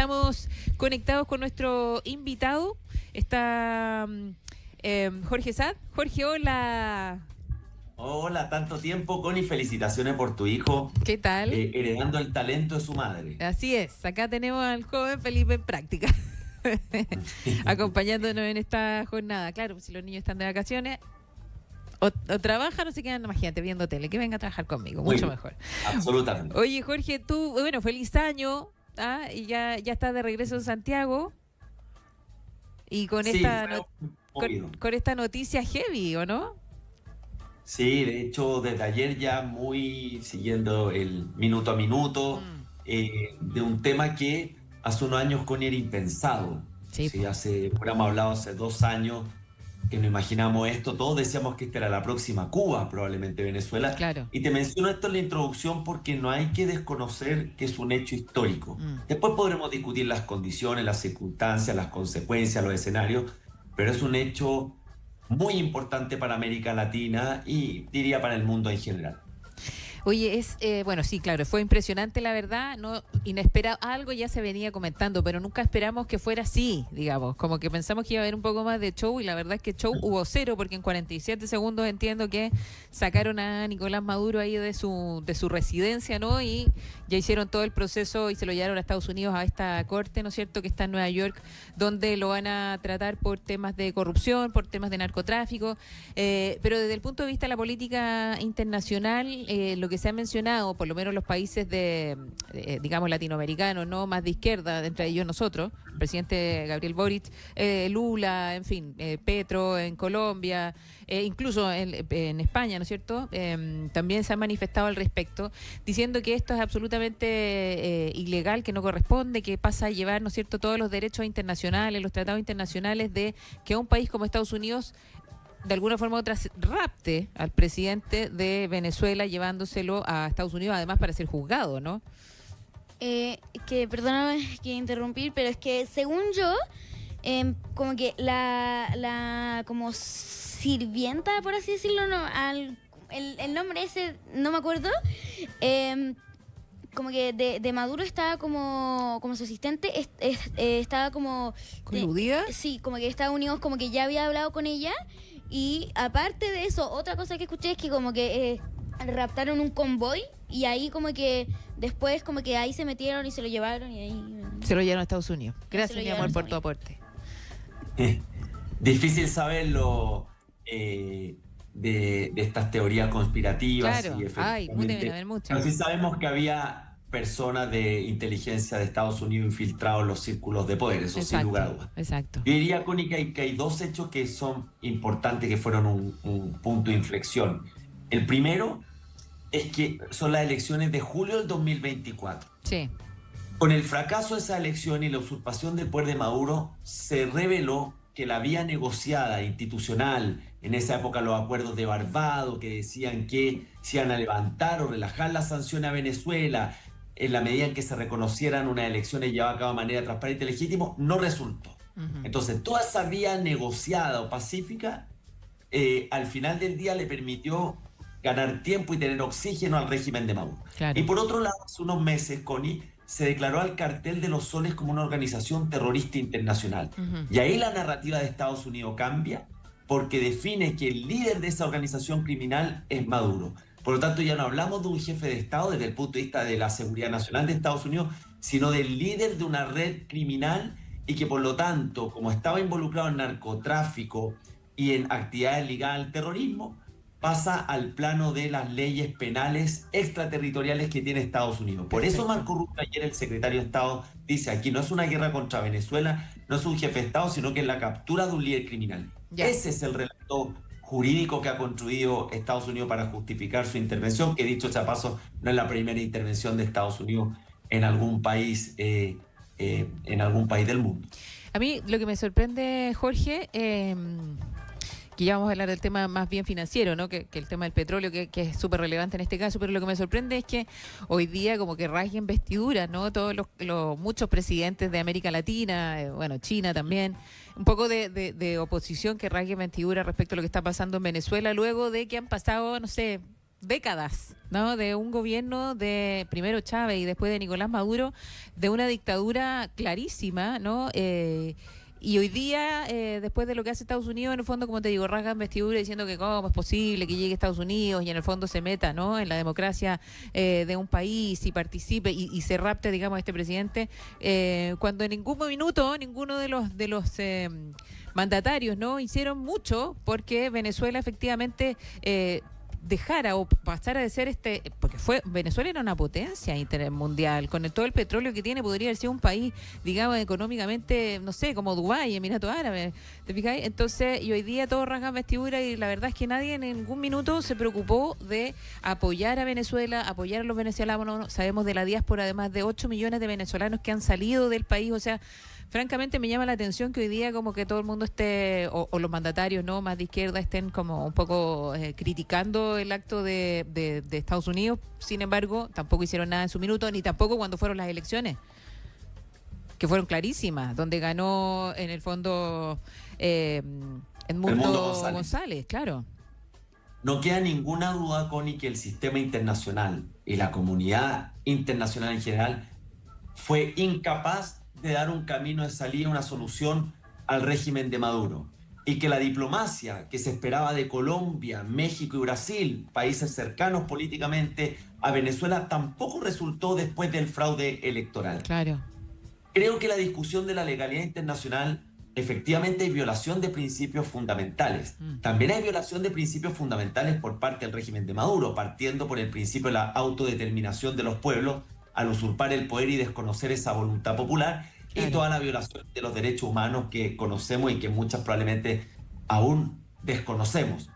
estamos conectados con nuestro invitado. Está Jorge Sad. Jorge, hola. Hola, tanto tiempo, Connie. Felicitaciones por tu hijo. ¿Qué tal? Heredando el talento de su madre. Así es, acá tenemos al joven Felipe en práctica, acompañándonos en esta jornada. Claro, si los niños están de vacaciones o trabajan o se quedan, imagínate, viendo tele, que venga a trabajar conmigo, mucho mejor. Absolutamente. Oye, Jorge, tú, bueno, feliz año, y ya estás de regreso en Santiago y con Sí, con esta noticia heavy, ¿o no? Sí, de hecho, desde ayer ya muy siguiendo el minuto a minuto de un tema que hace unos años, Connie, era impensado. Sí, Sí, hubiéramos hablado hace 2 años que no imaginamos esto. Todos decíamos que esta era la próxima Cuba, probablemente Venezuela. claro. Y te menciono esto en la introducción porque no hay que desconocer que es un hecho histórico. Después podremos discutir las condiciones, las circunstancias, las consecuencias, los escenarios, pero es un hecho muy importante para América Latina y diría para el mundo en general. Oye, bueno, sí, claro, fue impresionante la verdad, no inesperado, algo ya se venía comentando, pero nunca esperamos que fuera así, digamos, como que pensamos que iba a haber un poco más de show y la verdad es que show hubo cero, porque en 47 segundos entiendo que sacaron a Nicolás Maduro ahí de su residencia, ¿no? Y ya hicieron todo el proceso y se lo llevaron a Estados Unidos a esta corte, ¿no es cierto?, que está en Nueva York, donde lo van a tratar por temas de corrupción, por temas de narcotráfico, pero desde el punto de vista de la política internacional, lo que se ha mencionado, por lo menos los países digamos, latinoamericanos, no más de izquierda, entre ellos nosotros, el presidente Gabriel Boric, Lula, en fin, Petro en Colombia, incluso en España, ¿no es cierto?, también se han manifestado al respecto, diciendo que esto es absolutamente ilegal, que no corresponde, que pasa a llevar, ¿no es cierto?, todos los derechos internacionales, los tratados internacionales, de que a un país como Estados Unidos de alguna forma u otra rapte al presidente de Venezuela llevándoselo a Estados Unidos, además para ser juzgado, ¿no? Perdóname que interrumpir, pero es que según yo, como que la como sirvienta, por así decirlo, no, el nombre ese no me acuerdo, como que de Maduro estaba como su asistente, estaba como ¿coludida? Sí, como que Estados Unidos como que ya había hablado con ella. Y aparte de eso, otra cosa que escuché es que como que raptaron un convoy y ahí como que después como que ahí se metieron y se lo llevaron y ahí... Se lo llevaron a Estados Unidos. Gracias, mi amor, por tu aporte. Difícil saberlo de estas teorías conspirativas. Claro, Y deben haber muchas. Pero sí sabemos que había personas de inteligencia de Estados Unidos infiltrados en los círculos de poder, eso sin lugar a dudas. Exacto. Yo diría, Connie, que hay dos hechos que son importantes, que fueron un punto de inflexión. El primero es que son las elecciones de julio del 2024. Sí. Con el fracaso de esa elección y la usurpación del poder de Maduro, se reveló que la vía negociada institucional, en esa época los acuerdos de Barbados, que decían que se iban a levantar o relajar las sanciones a Venezuela, en la medida en que se reconocieran unas elecciones llevadas a cabo de manera transparente y legítima, no resultó. Entonces, toda esa vía negociada o pacífica, al final del día le permitió ganar tiempo y tener oxígeno al régimen de Maduro. Claro. Y por otro lado, hace unos meses, Connie, se declaró al Cartel de los Soles como una organización terrorista internacional. Y ahí la narrativa de Estados Unidos cambia, porque define que el líder de esa organización criminal es Maduro. Por lo tanto, ya no hablamos de un jefe de Estado desde el punto de vista de la seguridad nacional de Estados Unidos, sino del líder de una red criminal y que, por lo tanto, como estaba involucrado en narcotráfico y en actividades ligadas al terrorismo, pasa al plano de las leyes penales extraterritoriales que tiene Estados Unidos. Por eso Marco Rubio, ayer el secretario de Estado, dice aquí no es una guerra contra Venezuela, no es un jefe de Estado, sino que es la captura de un líder criminal. Ya. Ese es el relato jurídico que ha construido Estados Unidos para justificar su intervención, que dicho sea paso, no es la primera intervención de Estados Unidos en algún país del mundo. A mí lo que me sorprende, Jorge, que ya vamos a hablar del tema más bien financiero, ¿no? Que el tema del petróleo, que es súper relevante en este caso, pero lo que me sorprende es que hoy día como que rasguen vestiduras, ¿no? Todos muchos presidentes de América Latina, bueno, China también, un poco de oposición que rasguen vestiduras respecto a lo que está pasando en Venezuela, luego de que han pasado, no sé, décadas, ¿no? De un gobierno de primero Chávez y después de Nicolás Maduro, de una dictadura clarísima, ¿no? Y hoy día, después de lo que hace Estados Unidos, en el fondo, como te digo, rasgan vestidura diciendo que cómo es posible que llegue a Estados Unidos y en el fondo se meta, ¿no? En la democracia de un país y participe y se rapte, digamos, a este presidente, cuando en ningún minuto ninguno de los mandatarios, ¿no? Hicieron mucho porque Venezuela efectivamente dejara o pasara de ser porque Venezuela era una potencia mundial, con todo el petróleo que tiene podría haber sido un país, digamos, económicamente, no sé, como Dubái, Emiratos Árabes, ¿te fijáis? Entonces, y hoy día todos rasgan vestidura y la verdad es que nadie en ningún minuto se preocupó de apoyar a Venezuela, apoyar a los venezolanos. Sabemos de la diáspora de más de 8 millones de venezolanos que han salido del país, o sea, francamente me llama la atención que hoy día como que todo el mundo esté, o los mandatarios no más de izquierda estén como un poco criticando el acto de Estados Unidos. Sin embargo, tampoco hicieron nada en su minuto, ni tampoco cuando fueron las elecciones, que fueron clarísimas, donde ganó en el fondo Edmundo González, claro. No queda ninguna duda, Connie, que el sistema internacional y la comunidad internacional en general fue incapaz de dar un camino de salida, una solución al régimen de Maduro. Y que la diplomacia que se esperaba de Colombia, México y Brasil, países cercanos políticamente a Venezuela, tampoco resultó después del fraude electoral. Claro. Creo que la discusión de la legalidad internacional, efectivamente hay violación de principios fundamentales. También hay violación de principios fundamentales por parte del régimen de Maduro, partiendo por el principio de la autodeterminación de los pueblos, al usurpar el poder y desconocer esa voluntad popular, claro, y toda la violación de los derechos humanos que conocemos y que muchas probablemente aún desconocemos.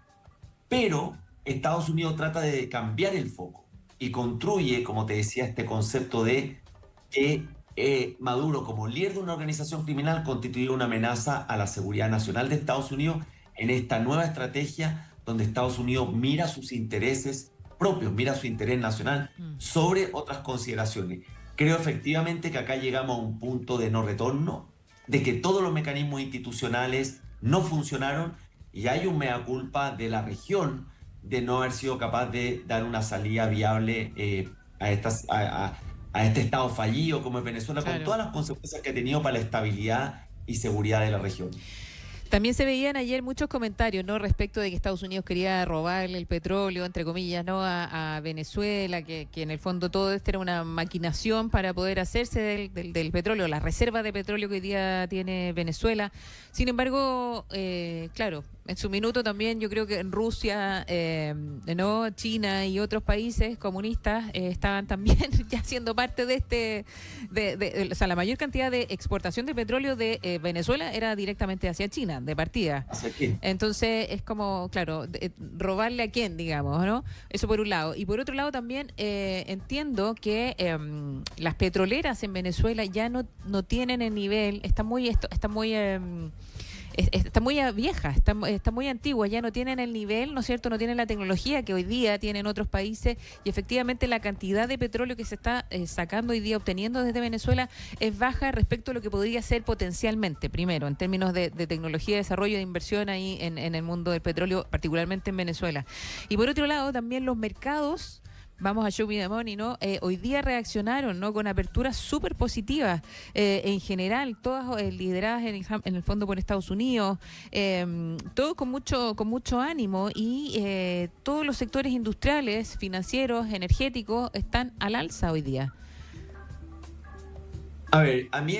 Pero Estados Unidos trata de cambiar el foco y construye, como te decía, este concepto de que Maduro, como líder de una organización criminal, constituye una amenaza a la seguridad nacional de Estados Unidos en esta nueva estrategia donde Estados Unidos mira sus intereses propios, mira su interés nacional sobre otras consideraciones. Creo efectivamente que acá llegamos a un punto de no retorno, de que todos los mecanismos institucionales no funcionaron y hay un mea culpa de la región de no haber sido capaz de dar una salida viable a este estado fallido como es Venezuela, claro, con todas las consecuencias que ha tenido para la estabilidad y seguridad de la región. También se veían ayer muchos comentarios, ¿no?, respecto de que Estados Unidos quería robarle el petróleo, entre comillas, ¿no?, a Venezuela, que en el fondo todo esto era una maquinación para poder hacerse del petróleo, la reserva de petróleo que hoy día tiene Venezuela. Sin embargo, claro, en su minuto también yo creo que en Rusia, ¿no?, China y otros países comunistas estaban también ya siendo parte de o sea, la mayor cantidad de exportación de petróleo de Venezuela era directamente hacia China, de partida. Entonces es como, claro, robarle a quién, digamos, ¿no? Eso por un lado. Y por otro lado también entiendo que las petroleras en Venezuela ya no tienen el nivel, está muy vieja, está muy antigua, ya no tienen el nivel, ¿no es cierto?, no tienen la tecnología que hoy día tienen otros países y efectivamente la cantidad de petróleo que se está sacando hoy día, obteniendo desde Venezuela, es baja respecto a lo que podría ser potencialmente, primero, en términos de tecnología, desarrollo, de inversión ahí en el mundo del petróleo, particularmente en Venezuela. Y por otro lado, también los mercados, vamos a Show Me the Money, ¿no? Hoy día reaccionaron, ¿no?, con aperturas súper positivas, en general, todas lideradas en el fondo por Estados Unidos, todo con mucho ánimo y todos los sectores industriales, financieros, energéticos están al alza hoy día. A ver, a mí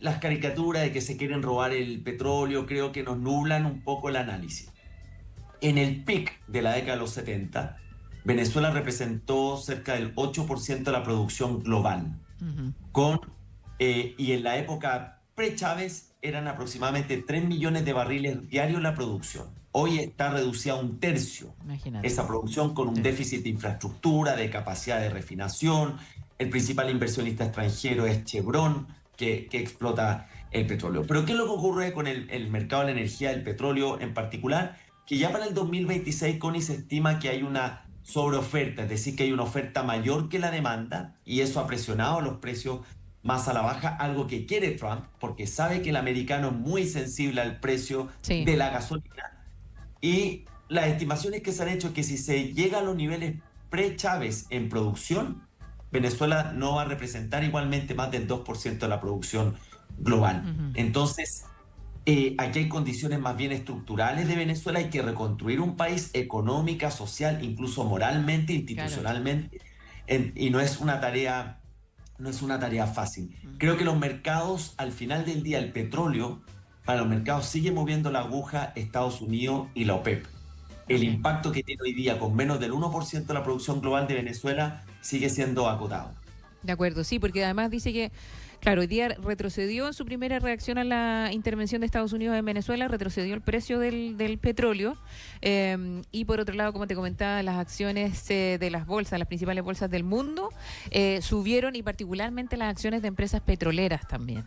las caricaturas de que se quieren robar el petróleo creo que nos nublan un poco el análisis. En el pic de la década de los 70, Venezuela representó cerca del 8% de la producción global. Y en la época pre-Chávez eran aproximadamente 3 millones de barriles diarios la producción. Hoy está reducida a un tercio. Imagínate. Esa producción, con un déficit de infraestructura, de capacidad de refinación. El principal inversionista extranjero es Chevron, que explota el petróleo. Pero ¿qué es lo que ocurre con el mercado de la energía, del petróleo en particular? Que ya para el 2026, Connie, se estima que hay una sobreoferta, es decir, que hay una oferta mayor que la demanda, y eso ha presionado los precios más a la baja, algo que quiere Trump, porque sabe que el americano es muy sensible al precio de la gasolina, y las estimaciones que se han hecho es que si se llega a los niveles pre-Chávez en producción, Venezuela no va a representar igualmente más del 2% de la producción global. Entonces, aquí hay condiciones más bien estructurales de Venezuela. Hay que reconstruir un país económica, social, incluso moralmente, institucionalmente, y no es una tarea fácil. Creo que los mercados, al final del día, el petróleo, para los mercados sigue moviendo la aguja Estados Unidos y la OPEP. El impacto que tiene hoy día con menos del 1% de la producción global de Venezuela sigue siendo acotado. De acuerdo, sí, porque además dice que, claro, hoy día retrocedió en su primera reacción a la intervención de Estados Unidos en Venezuela, retrocedió el precio del petróleo, y por otro lado, como te comentaba, las acciones de las bolsas, las principales bolsas del mundo, subieron, y particularmente las acciones de empresas petroleras también.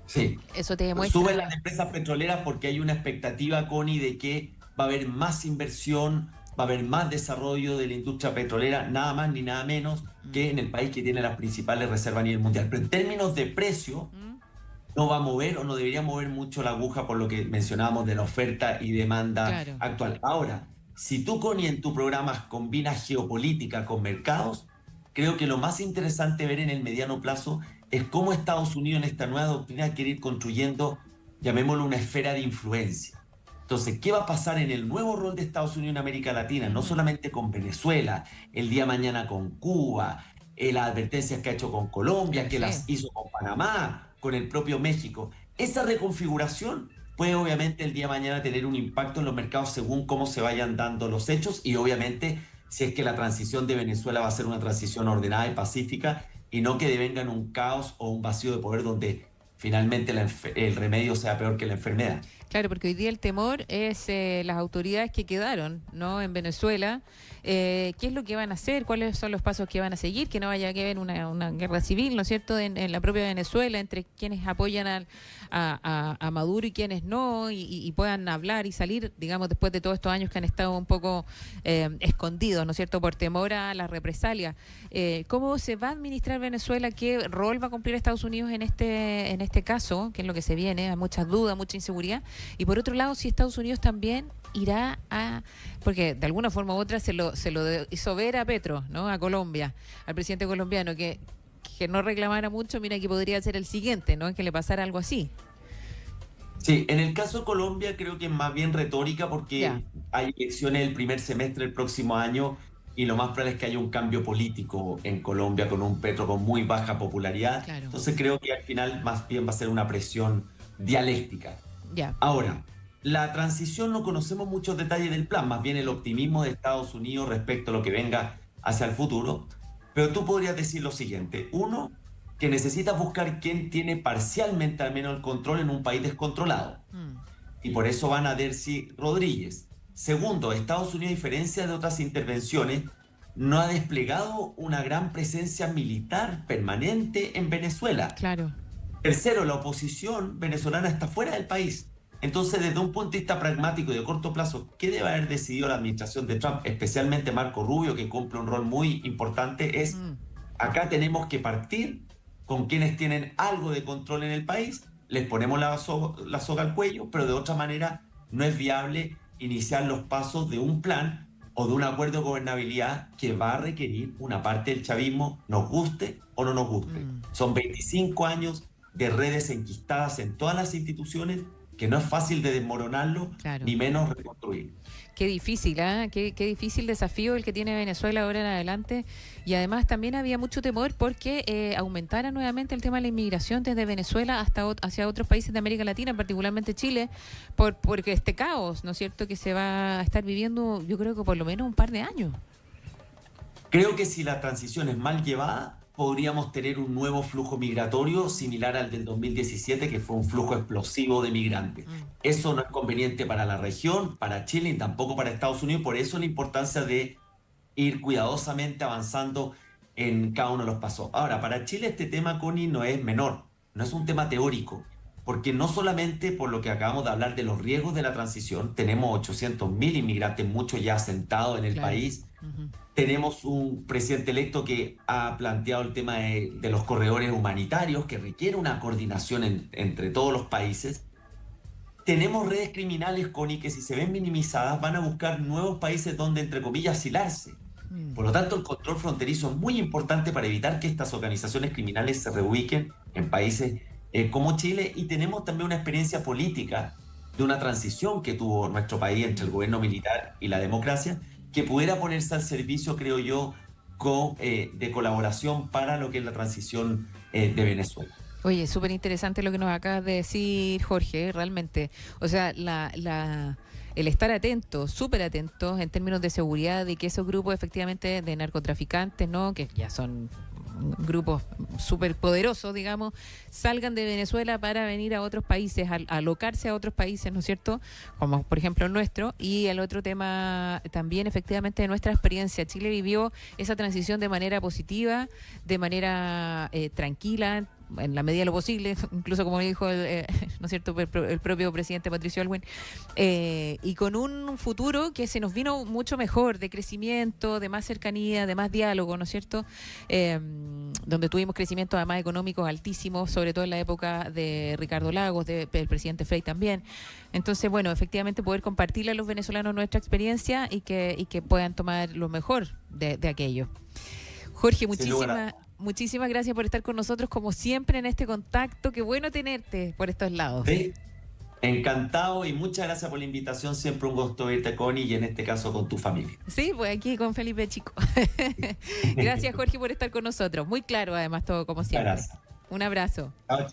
Sí. Eso te demuestra. Suben las empresas petroleras porque hay una expectativa, Connie, de que va a haber más inversión, va a haber más desarrollo de la industria petrolera, nada más ni nada menos que en el país que tiene las principales reservas a nivel mundial. Pero en términos de precio, no va a mover o no debería mover mucho la aguja por lo que mencionábamos de la oferta y demanda actual. Ahora, si tú, Connie, en tu programa combinas geopolítica con mercados, creo que lo más interesante ver en el mediano plazo es cómo Estados Unidos en esta nueva doctrina quiere ir construyendo, llamémoslo, una esfera de influencia. Entonces, ¿qué va a pasar en el nuevo rol de Estados Unidos en América Latina? No solamente con Venezuela, el día de mañana con Cuba, las advertencias que ha hecho con Colombia, que las hizo con Panamá, con el propio México. Esa reconfiguración puede obviamente el día de mañana tener un impacto en los mercados según cómo se vayan dando los hechos, y obviamente si es que la transición de Venezuela va a ser una transición ordenada y pacífica y no que devenga en un caos o un vacío de poder donde finalmente el remedio sea peor que la enfermedad. Claro, porque hoy día el temor es las autoridades que quedaron, ¿no?, en Venezuela. ¿Qué es lo que van a hacer? ¿Cuáles son los pasos que van a seguir? Que no vaya a haber una guerra civil, ¿no es cierto?, en la propia Venezuela, entre quienes apoyan a Maduro y quienes no, y puedan hablar y salir, digamos, después de todos estos años que han estado un poco escondidos, ¿no es cierto?, por temor a la represalia. ¿Cómo se va a administrar Venezuela? ¿Qué rol va a cumplir Estados Unidos en este caso? ¿Qué es lo que se viene? Hay muchas dudas, mucha inseguridad. Y por otro lado, si Estados Unidos también irá porque de alguna forma u otra se lo hizo ver a Petro, ¿no?, a Colombia, al presidente colombiano, que no reclamara mucho, mira que podría ser el siguiente, ¿no?, que le pasara algo así. Sí, en el caso de Colombia creo que es más bien retórica porque hay elecciones el primer semestre del próximo año y lo más probable es que haya un cambio político en Colombia con un Petro con muy baja popularidad. Claro. Entonces creo que al final más bien va a ser una presión dialéctica. Ahora, la transición no conocemos muchos detalles del plan, más bien el optimismo de Estados Unidos respecto a lo que venga hacia el futuro. Pero tú podrías decir lo siguiente: uno, que necesitas buscar quién tiene parcialmente al menos el control en un país descontrolado. Y por eso van a Delcy Rodríguez. Segundo, Estados Unidos, a diferencia de otras intervenciones, no ha desplegado una gran presencia militar permanente en Venezuela. Claro. Tercero, la oposición venezolana está fuera del país. Entonces, desde un punto de vista pragmático y de corto plazo, ¿qué debe haber decidido la administración de Trump, especialmente Marco Rubio, que cumple un rol muy importante? Es, acá tenemos que partir con quienes tienen algo de control en el país, les ponemos la soga al cuello, pero de otra manera no es viable iniciar los pasos de un plan o de un acuerdo de gobernabilidad que va a requerir una parte del chavismo, nos guste o no nos guste. Son 25 años de redes enquistadas en todas las instituciones, que no es fácil de desmoronarlo, ni menos reconstruir. Qué difícil, qué difícil desafío el que tiene Venezuela ahora en adelante. Y además también había mucho temor porque aumentara nuevamente el tema de la inmigración desde Venezuela hacia otros países de América Latina, particularmente Chile, porque este caos, ¿no es cierto?, que se va a estar viviendo, yo creo que por lo menos un par de años. Creo que si la transición es mal llevada, podríamos tener un nuevo flujo migratorio similar al del 2017, que fue un flujo explosivo de migrantes. Eso no es conveniente para la región, para Chile y tampoco para Estados Unidos. Por eso la importancia de ir cuidadosamente avanzando en cada uno de los pasos. Ahora, para Chile este tema, Connie, no es menor, no es un tema teórico, porque no solamente por lo que acabamos de hablar de los riesgos de la transición, tenemos 800.000 inmigrantes, muchos ya asentados en el país. Tenemos un presidente electo que ha planteado el tema de los corredores humanitarios, que requiere una coordinación entre todos los países. tenemos redes criminales, Connie, que si se ven minimizadas van a buscar nuevos países donde, entre comillas, asilarse. Por lo tanto, el control fronterizo es muy importante para evitar que estas organizaciones criminales se reubiquen en países como Chile, y tenemos también una experiencia política de una transición que tuvo nuestro país entre el gobierno militar y la democracia, que pudiera ponerse al servicio, creo yo, de colaboración para lo que es la transición de Venezuela. Oye, súper interesante lo que nos acabas de decir, Jorge, realmente. O sea, el estar atentos, súper atentos en términos de seguridad y que esos grupos efectivamente de narcotraficantes, ¿no?, que ya son grupos súper poderosos, digamos, salgan de Venezuela para venir a otros países, a alocarse a otros países, ¿no es cierto?, como por ejemplo el nuestro. Y el otro tema también, efectivamente, de nuestra experiencia. Chile vivió esa transición de manera positiva, de manera tranquila, en la medida de lo posible, incluso como dijo ¿no es cierto?, el propio presidente Patricio Aylwin, y con un futuro que se nos vino mucho mejor, de crecimiento, de más cercanía, de más diálogo, ¿no es cierto?, donde tuvimos crecimientos además económicos altísimos, sobre todo en la época de Ricardo Lagos, del presidente Frei también. Entonces, bueno, efectivamente poder compartirle a los venezolanos nuestra experiencia y que puedan tomar lo mejor de aquello. Jorge, muchísimas gracias por estar con nosotros, como siempre, en este contacto. Qué bueno tenerte por estos lados. Sí, encantado, y muchas gracias por la invitación. Siempre un gusto verte, Connie, y en este caso con tu familia. Sí, pues aquí con Felipe Chico. Gracias, Jorge, por estar con nosotros. Muy claro, además, todo como siempre. Gracias. Un abrazo. Chao, chao.